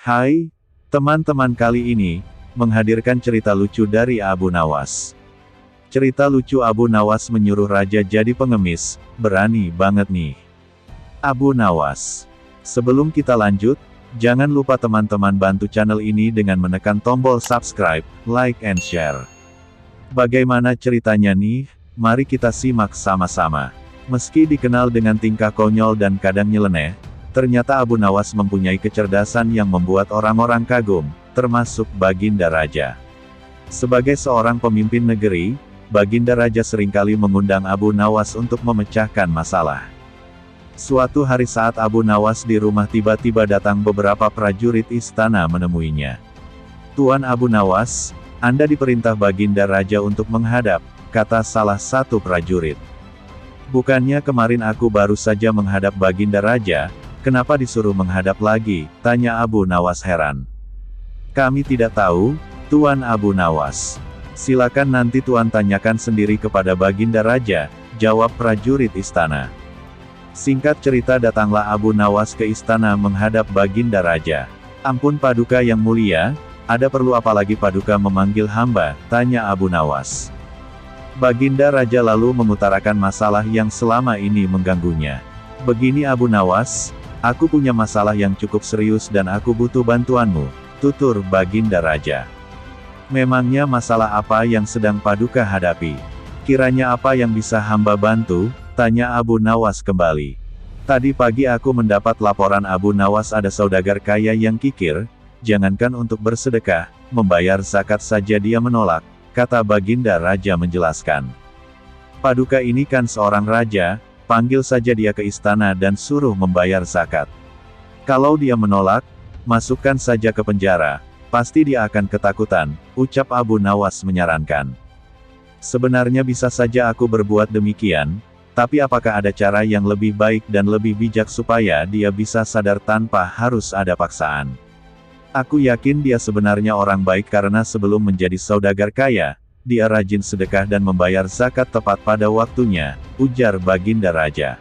Hai, teman-teman, kali ini menghadirkan cerita lucu dari Abu Nawas. Cerita lucu Abu Nawas menyuruh raja jadi pengemis, berani banget nih. Abu Nawas. Sebelum kita lanjut, jangan lupa teman-teman bantu channel ini dengan menekan tombol subscribe, like and share. Bagaimana ceritanya nih? Mari kita simak sama-sama. Meski dikenal dengan tingkah konyol dan kadang nyeleneh, ternyata Abu Nawas mempunyai kecerdasan yang membuat orang-orang kagum, termasuk Baginda Raja. Sebagai seorang pemimpin negeri, Baginda Raja seringkali mengundang Abu Nawas untuk memecahkan masalah. Suatu hari saat Abu Nawas di rumah, tiba-tiba datang beberapa prajurit istana menemuinya. "Tuan Abu Nawas, Anda diperintah Baginda Raja untuk menghadap," kata salah satu prajurit. "Bukannya kemarin aku baru saja menghadap Baginda Raja, kenapa disuruh menghadap lagi?" tanya Abu Nawas heran. "Kami tidak tahu, Tuan Abu Nawas. Silakan nanti Tuan tanyakan sendiri kepada Baginda Raja," jawab prajurit istana. Singkat cerita, datanglah Abu Nawas ke istana menghadap Baginda Raja. "Ampun Paduka yang mulia, ada perlu apa lagi Paduka memanggil hamba?" tanya Abu Nawas. Baginda Raja lalu mengutarakan masalah yang selama ini mengganggunya. "Begini Abu Nawas, aku punya masalah yang cukup serius dan aku butuh bantuanmu," tutur Baginda Raja. "Memangnya masalah apa yang sedang Paduka hadapi? Kiranya apa yang bisa hamba bantu?" tanya Abu Nawas kembali. "Tadi pagi aku mendapat laporan Abu Nawas, ada saudagar kaya yang kikir, jangankan untuk bersedekah, membayar zakat saja dia menolak," kata Baginda Raja menjelaskan. "Paduka ini kan seorang raja, panggil saja dia ke istana dan suruh membayar zakat. Kalau dia menolak, masukkan saja ke penjara, pasti dia akan ketakutan," ucap Abu Nawas menyarankan. "Sebenarnya bisa saja aku berbuat demikian, tapi apakah ada cara yang lebih baik dan lebih bijak supaya dia bisa sadar tanpa harus ada paksaan? Aku yakin dia sebenarnya orang baik karena sebelum menjadi saudagar kaya, dia rajin sedekah dan membayar zakat tepat pada waktunya," ujar Baginda Raja.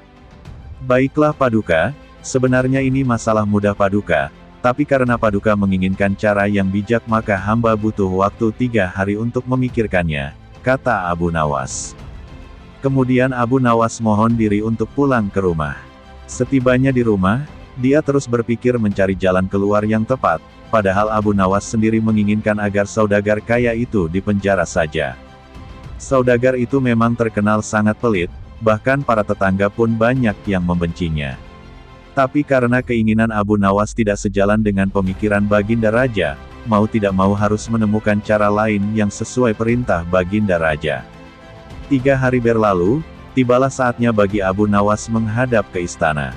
"Baiklah Paduka, sebenarnya ini masalah mudah Paduka, tapi karena Paduka menginginkan cara yang bijak maka hamba butuh waktu 3 hari untuk memikirkannya," kata Abu Nawas. Kemudian Abu Nawas mohon diri untuk pulang ke rumah. Setibanya di rumah, dia terus berpikir mencari jalan keluar yang tepat, padahal Abu Nawas sendiri menginginkan agar saudagar kaya itu dipenjara saja. Saudagar itu memang terkenal sangat pelit, bahkan para tetangga pun banyak yang membencinya. Tapi karena keinginan Abu Nawas tidak sejalan dengan pemikiran Baginda Raja, mau tidak mau harus menemukan cara lain yang sesuai perintah Baginda Raja. 3 hari berlalu, tibalah saatnya bagi Abu Nawas menghadap ke istana.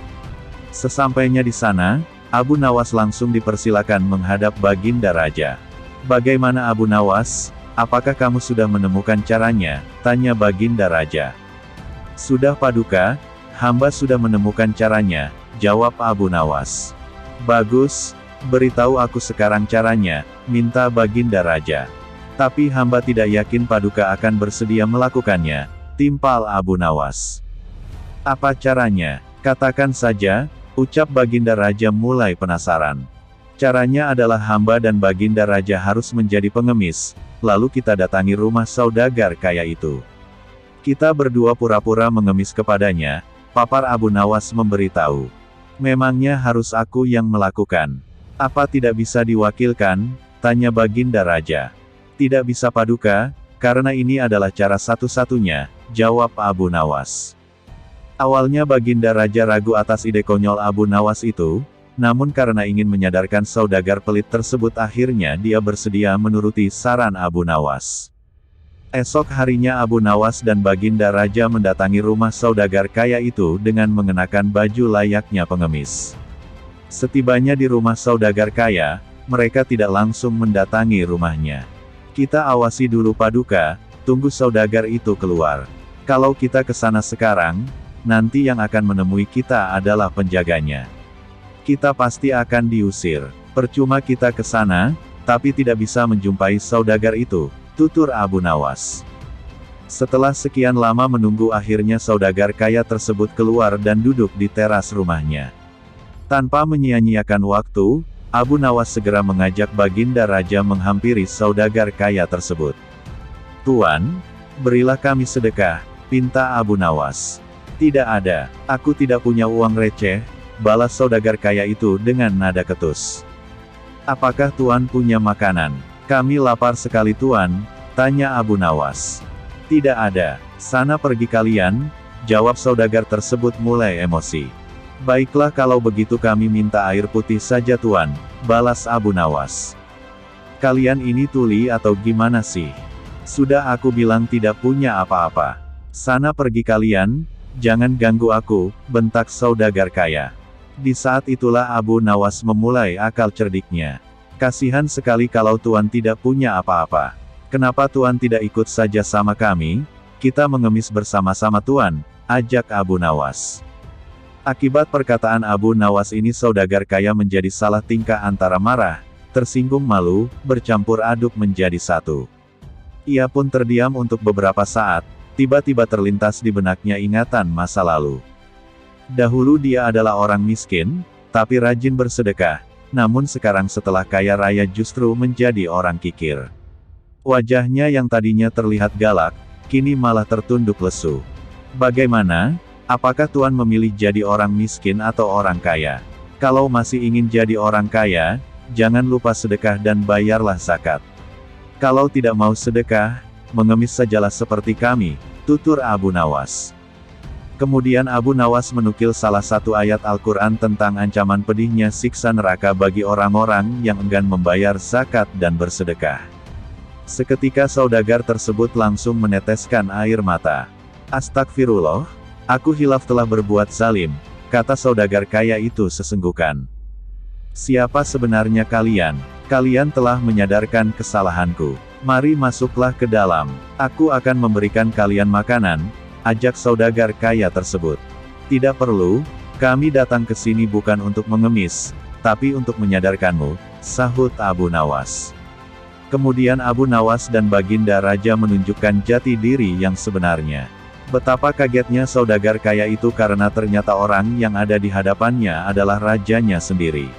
Sesampainya di sana, Abu Nawas langsung dipersilakan menghadap Baginda Raja. "Bagaimana Abu Nawas, apakah kamu sudah menemukan caranya?" tanya Baginda Raja. "Sudah Paduka, hamba sudah menemukan caranya," jawab Abu Nawas. "Bagus, beritahu aku sekarang caranya," minta Baginda Raja. "Tapi hamba tidak yakin Paduka akan bersedia melakukannya," timpal Abu Nawas. "Apa caranya? Katakan saja," ucap Baginda Raja mulai penasaran. "Caranya adalah hamba dan Baginda Raja harus menjadi pengemis, lalu kita datangi rumah saudagar kaya itu. Kita berdua pura-pura mengemis kepadanya," papar Abu Nawas memberitahu. "Memangnya harus aku yang melakukan? Apa tidak bisa diwakilkan?" tanya Baginda Raja. "Tidak bisa Paduka, karena ini adalah cara satu-satunya," jawab Abu Nawas. Awalnya Baginda Raja ragu atas ide konyol Abu Nawas itu, namun karena ingin menyadarkan saudagar pelit tersebut akhirnya dia bersedia menuruti saran Abu Nawas. Esok harinya Abu Nawas dan Baginda Raja mendatangi rumah saudagar kaya itu dengan mengenakan baju layaknya pengemis. Setibanya di rumah saudagar kaya, mereka tidak langsung mendatangi rumahnya. "Kita awasi dulu Paduka, tunggu saudagar itu keluar. Kalau kita ke sana sekarang, nanti yang akan menemui kita adalah penjaganya. Kita pasti akan diusir. Percuma kita ke sana, tapi tidak bisa menjumpai saudagar itu," tutur Abu Nawas. Setelah sekian lama menunggu, akhirnya saudagar kaya tersebut keluar dan duduk di teras rumahnya. Tanpa menyia-nyiakan waktu, Abu Nawas segera mengajak Baginda Raja menghampiri saudagar kaya tersebut. "Tuan, berilah kami sedekah," pinta Abu Nawas. "Tidak ada, aku tidak punya uang receh," balas saudagar kaya itu dengan nada ketus. "Apakah Tuan punya makanan?" "Kami lapar sekali Tuan," tanya Abu Nawas. "Tidak ada, sana pergi kalian," jawab saudagar tersebut mulai emosi. "Baiklah kalau begitu kami minta air putih saja Tuan," balas Abu Nawas. "Kalian ini tuli atau gimana sih? Sudah aku bilang tidak punya apa-apa. Sana pergi kalian, jangan ganggu aku," bentak saudagar kaya. Di saat itulah Abu Nawas memulai akal cerdiknya. "Kasihan sekali kalau Tuan tidak punya apa-apa. Kenapa Tuan tidak ikut saja sama kami? Kita mengemis bersama-sama Tuan," ajak Abu Nawas. Akibat perkataan Abu Nawas ini saudagar kaya menjadi salah tingkah antara marah, tersinggung malu, bercampur aduk menjadi satu. Ia pun terdiam untuk beberapa saat, tiba-tiba terlintas di benaknya ingatan masa lalu. Dahulu dia adalah orang miskin, tapi rajin bersedekah, namun sekarang setelah kaya raya justru menjadi orang kikir. Wajahnya yang tadinya terlihat galak, kini malah tertunduk lesu. "Bagaimana? Apakah Tuan memilih jadi orang miskin atau orang kaya? Kalau masih ingin jadi orang kaya, jangan lupa sedekah dan bayarlah zakat. Kalau tidak mau sedekah, mengemis sajalah seperti kami," tutur Abu Nawas. Kemudian Abu Nawas menukil salah satu ayat Al-Quran tentang ancaman pedihnya siksa neraka bagi orang-orang yang enggan membayar zakat dan bersedekah. Seketika saudagar tersebut langsung meneteskan air mata. "Astagfirullah, aku hilaf telah berbuat zalim," kata saudagar kaya itu sesenggukan. "Siapa sebenarnya kalian? Kalian telah menyadarkan kesalahanku. Mari masuklah ke dalam. Aku akan memberikan kalian makanan," ajak saudagar kaya tersebut. "Tidak perlu, kami datang ke sini bukan untuk mengemis, tapi untuk menyadarkanmu," sahut Abu Nawas. Kemudian Abu Nawas dan Baginda Raja menunjukkan jati diri yang sebenarnya. Betapa kagetnya saudagar kaya itu karena ternyata orang yang ada di hadapannya adalah rajanya sendiri.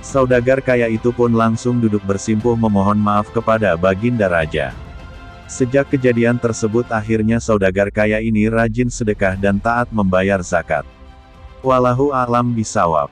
Saudagar kaya itu pun langsung duduk bersimpuh memohon maaf kepada Baginda Raja. Sejak kejadian tersebut akhirnya saudagar kaya ini rajin sedekah dan taat membayar zakat. Wallahu a'lam bishawab.